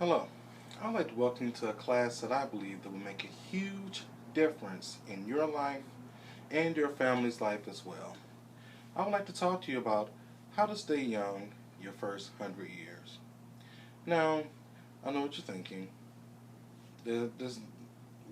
Hello. I'd like to welcome you to a class that I believe that will make a huge difference in your life and your family's life as well. I would like to talk to you about how to stay young your first 100 years. Now, I know what you're thinking. There's,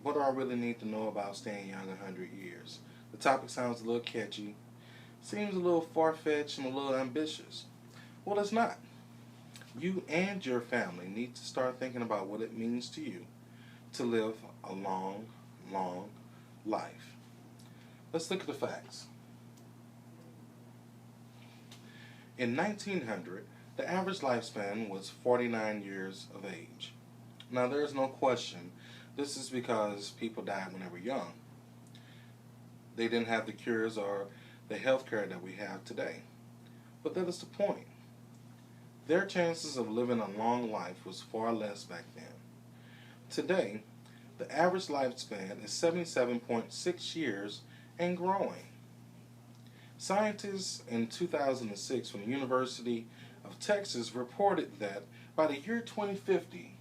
what do I really need to know about staying young 100 years? The topic sounds a little catchy, seems a little far-fetched and a little ambitious. Well, it's not. You and your family need to start thinking about what it means to you to live a long, long life. Let's look at the facts. In 1900, the average lifespan was 49 years of age. Now, there is no question this is because people died when they were young. They didn't have the cures or the health care that we have today. But that is the point. Their chances of living a long life was far less back then. Today, the average lifespan is 77.6 years and growing. Scientists in 2006 from the University of Texas reported that by the year 2050,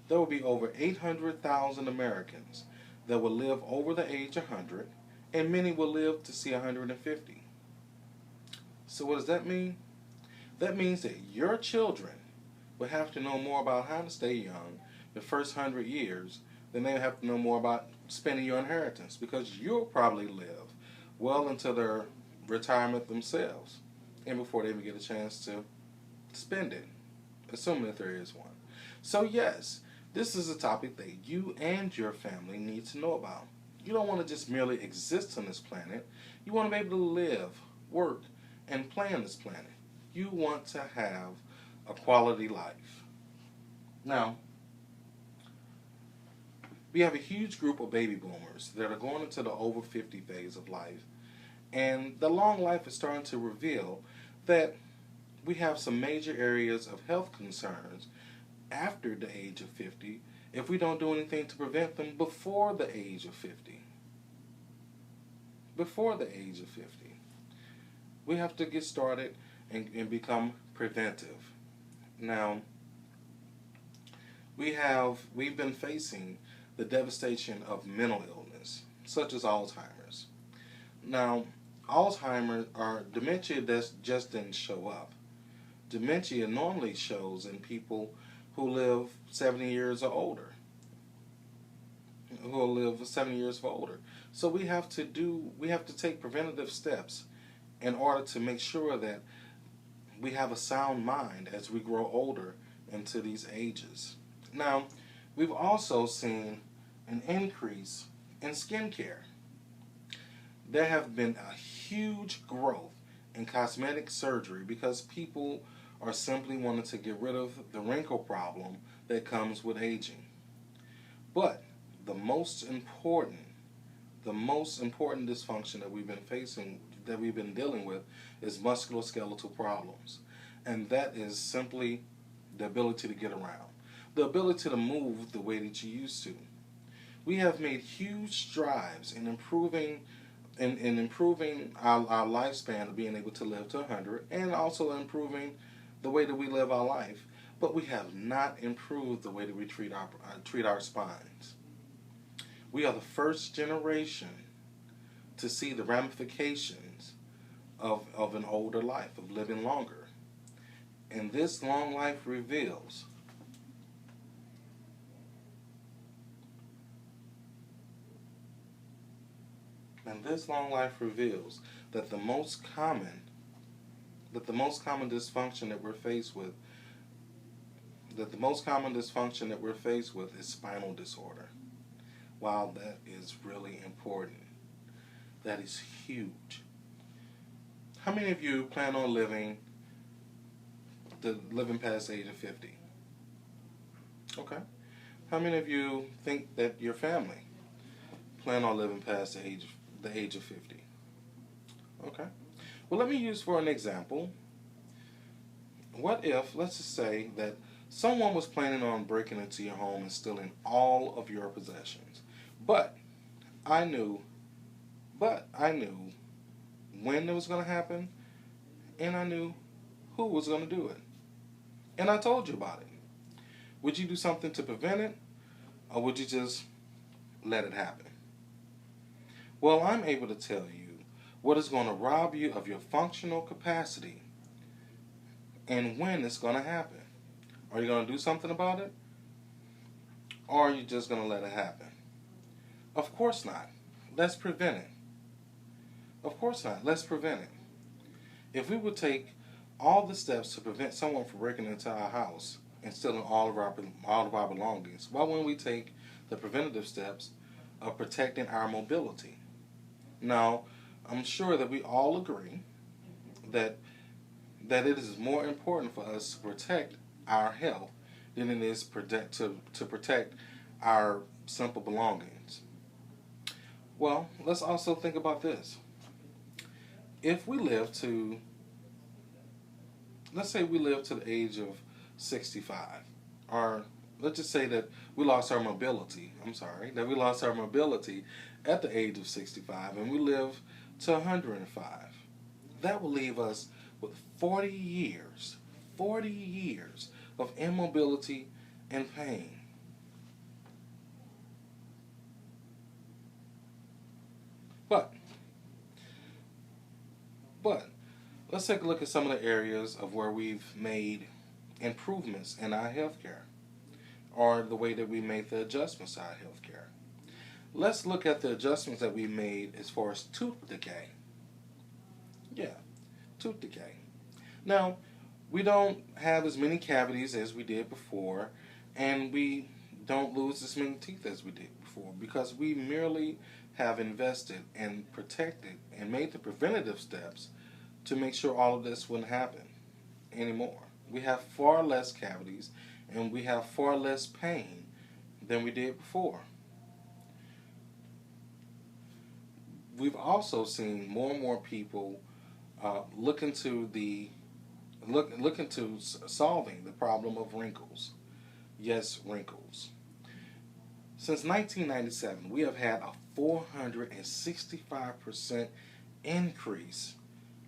there will be over 800,000 Americans that will live over the age of 100, and many will live to see 150. So what does that mean? That means that your children will have to know more about how to stay young the first 100 years than they have to know more about spending your inheritance, because you'll probably live well into their retirement themselves and before they even get a chance to spend it, assuming that there is one. So yes, this is a topic that you and your family need to know about. You don't want to just merely exist on this planet. You want to be able to live, work, and play on this planet. You want to have a quality life. Now, we have a huge group of baby boomers that are going into the over 50 phase of life, and the long life is starting to reveal that we have some major areas of health concerns after the age of 50 if we don't do anything to prevent them before the age of 50. Before the age of 50. We have to get started and become preventive. Now, we've been facing the devastation of mental illness, such as Alzheimer's. Now, Alzheimer's or dementia that just didn't show up. Dementia normally shows in people who live 70 years or older. Who will live 70 years or older. So we have to take preventative steps in order to make sure that we have a sound mind as we grow older into these ages. Now, we've also seen an increase in skincare. There have been a huge growth in cosmetic surgery because people are simply wanting to get rid of the wrinkle problem that comes with aging. But the most important dysfunction that we've been dealing with is musculoskeletal problems. And that is simply the ability to get around, the ability to move the way that you used to. We have made huge strides in improving our lifespan of being able to live to 100, and also improving the way that we live our life. But we have not improved the way that we treat our spines. We are the first generation to see the ramifications of an older life, of living longer. And this long life reveals that the most common dysfunction that we're faced with is spinal disorder. Wow, that is really important. That is huge. How many of you plan on living past the age of 50? Okay. How many of you think that your family plan on living past the age of 50? Okay. Well, let me use for an example. What if, let's just say that someone was planning on breaking into your home and stealing all of your possessions. But I knew when it was going to happen, and I knew who was going to do it. And I told you about it. Would you do something to prevent it, or would you just let it happen? Well, I'm able to tell you what is going to rob you of your functional capacity and when it's going to happen. Are you going to do something about it, or are you just going to let it happen? Of course not. Let's prevent it. Of course not. Let's prevent it. If we would take all the steps to prevent someone from breaking into our house and stealing all of our belongings, why wouldn't we take the preventative steps of protecting our mobility? Now, I'm sure that we all agree that it is more important for us to protect our health than it is to protect our simple belongings. Well, let's also think about this. If we live to, let's say we live to the age of 65, or let's just say that we lost our mobility, that we lost our mobility at the age of 65, and we live to 105. That will leave us with 40 years of immobility and pain. But let's take a look at some of the areas of where we've made improvements in our healthcare, or the way that we made the adjustments to our healthcare. Let's look at the adjustments that we made as far as tooth decay. Yeah, tooth decay. Now, we don't have as many cavities as we did before, and we don't lose as many teeth as we did before, because we merely have invested and protected and made the preventative steps to make sure all of this wouldn't happen anymore. We have far less cavities, and we have far less pain than we did before. We've also seen more and more people look into solving the problem of wrinkles. Yes, wrinkles. Since 1997, we have had a 465% increase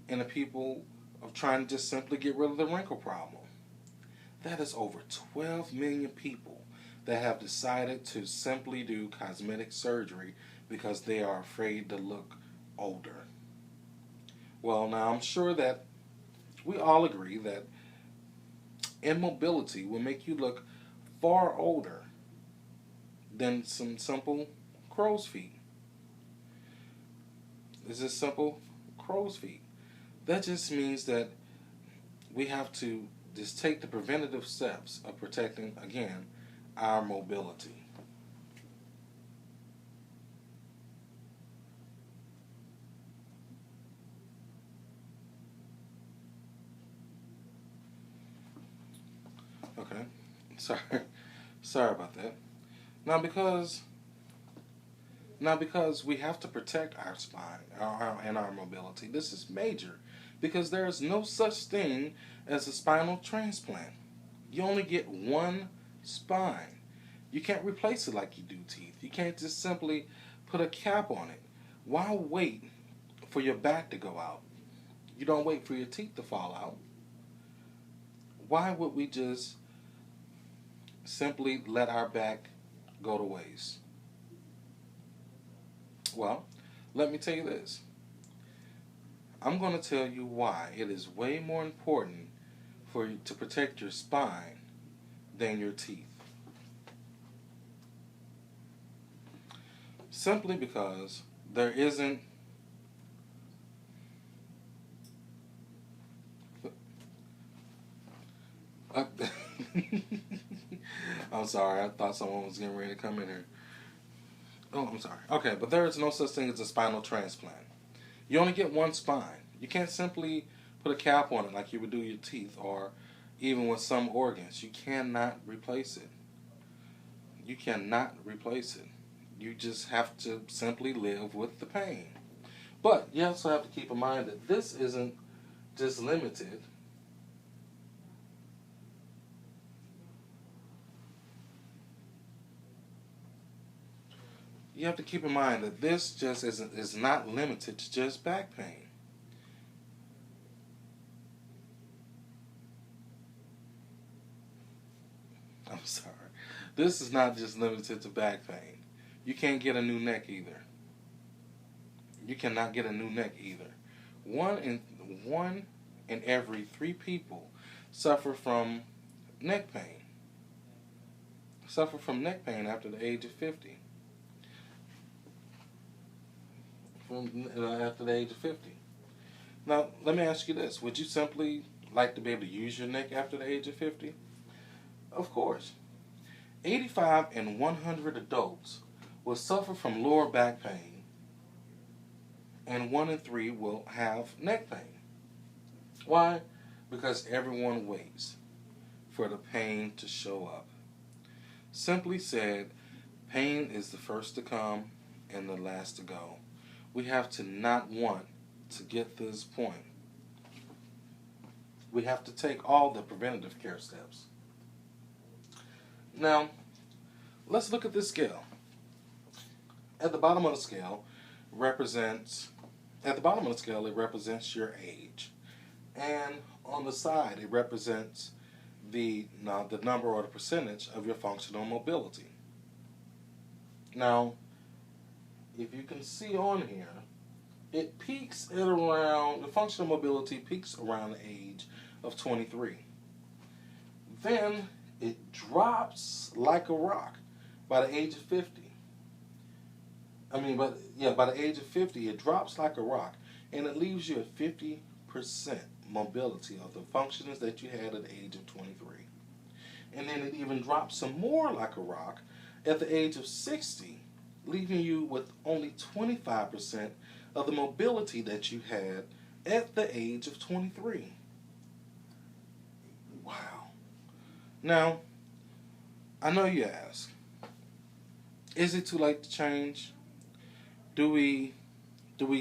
in the people of trying to just simply get rid of the wrinkle problem. That is over 12 million people that have decided to simply do cosmetic surgery because they are afraid to look older. Well, now I'm sure that we all agree that immobility will make you look far older than some simple crow's feet. It's just simple crow's feet. That just means that we have to just take the preventative steps of protecting, again, our mobility. Okay, sorry about that. Now because we have to protect our spine and our mobility, this is major, because there is no such thing as a spinal transplant. You only get one spine. You can't replace it like you do teeth. You can't just simply put a cap on it. Why wait for your back to go out? You don't wait for your teeth to fall out. Why would we just simply let our back go to waste? Well, let me tell you this. I'm going to tell you why it is way more important for you to protect your spine than your teeth. Simply because there isn't I'm sorry, I thought someone was getting ready to come in here. Oh, I'm sorry. Okay, but there is no such thing as a spinal transplant. You only get one spine. You can't simply put a cap on it like you would do your teeth, or even with some organs. You cannot replace it. You cannot replace it. You just have to simply live with the pain. But you also have to keep in mind that this isn't just limited you have to keep in mind that this just is not limited to just back pain. I'm sorry. This is not just limited to back pain. You can't get a new neck either. You cannot get a new neck either. One in every 3 people suffer from neck pain. Suffer from neck pain after the age of 50. After the age of 50. Now, let me ask you this. Would you simply like to be able to use your neck after the age of 50? Of course. 85 in 100 adults will suffer from lower back pain, and 1 in 3 will have neck pain. Why? Because everyone waits for the pain to show up. Simply said, pain is the first to come and the last to go. We have to not want to get to this point. We have to take all the preventative care steps. Now, let's look at this scale. At the bottom of the scale it represents your age. And on the side it represents the number or the percentage of your functional mobility. Now, if you can see on here, it peaks at around, the functional mobility peaks around the age of 23. Then it drops like a rock by the age of 50. By the age of 50, it drops like a rock, and it leaves you at 50% mobility of the functions that you had at the age of 23. And then it even drops some more like a rock at the age of 60, leaving you with only 25% of the mobility that you had at the age of 23. Wow. Now, I know you ask, is it too late to change? Do we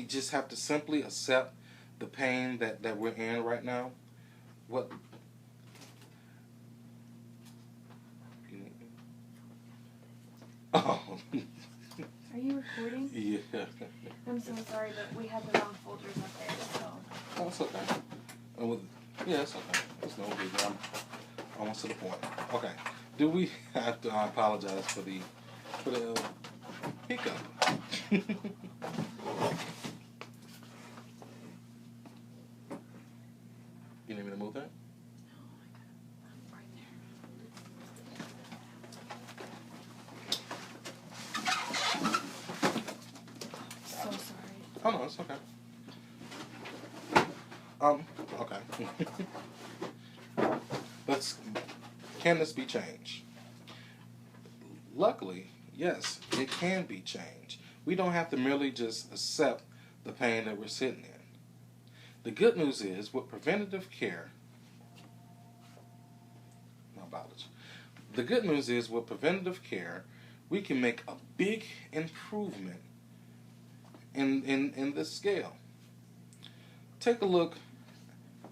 just have to simply accept the pain that we're in right now? What? Oh. Are you recording? Yeah. I'm so sorry, but we have the wrong folders up there, so. Oh, it's okay. Yeah, it's okay. It's no big deal. I'm almost to the point. Okay. Do we have to? I apologize for the hiccup. You need me to move that? Right there. So sorry. Oh no, it's okay. Okay. Can this be changed? Luckily, yes, it can be changed. We don't have to merely just accept the pain that we're sitting in. The good news is, with preventative care, The good news is, with preventative care, we can make a big improvement in this scale. Take a look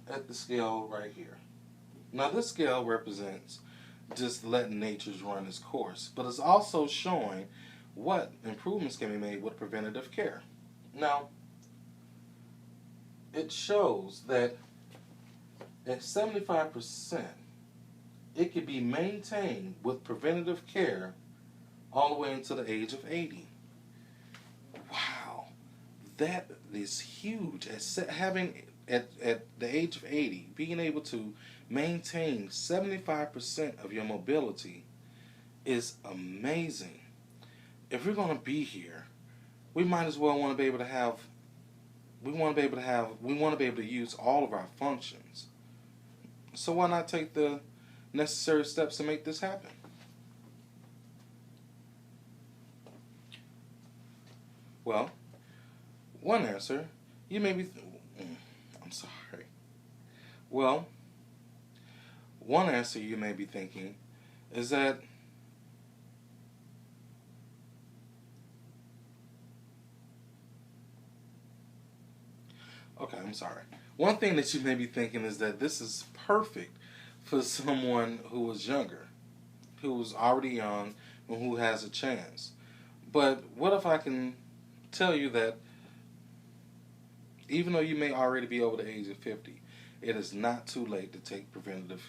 at the scale right here. Now, this scale represents just letting nature run its course, but it's also showing what improvements can be made with preventative care. Now, it shows that at 75%, it can be maintained with preventative care all the way until the age of 80. Wow, that is huge. At the age of 80, being able to maintain 75% of your mobility is amazing. If we're going to be here, we might as well want to be able to have, we want to be able to use all of our functions. So why not take the necessary steps to make this happen? Well, one answer, you may be, I'm sorry. Well, one answer you may be thinking is that I'm sorry. One thing that you may be thinking is that this is perfect for someone who was younger, who was already young, and who has a chance. But what if I can tell you that even though you may already be over the age of 50, it is not too late to take preventative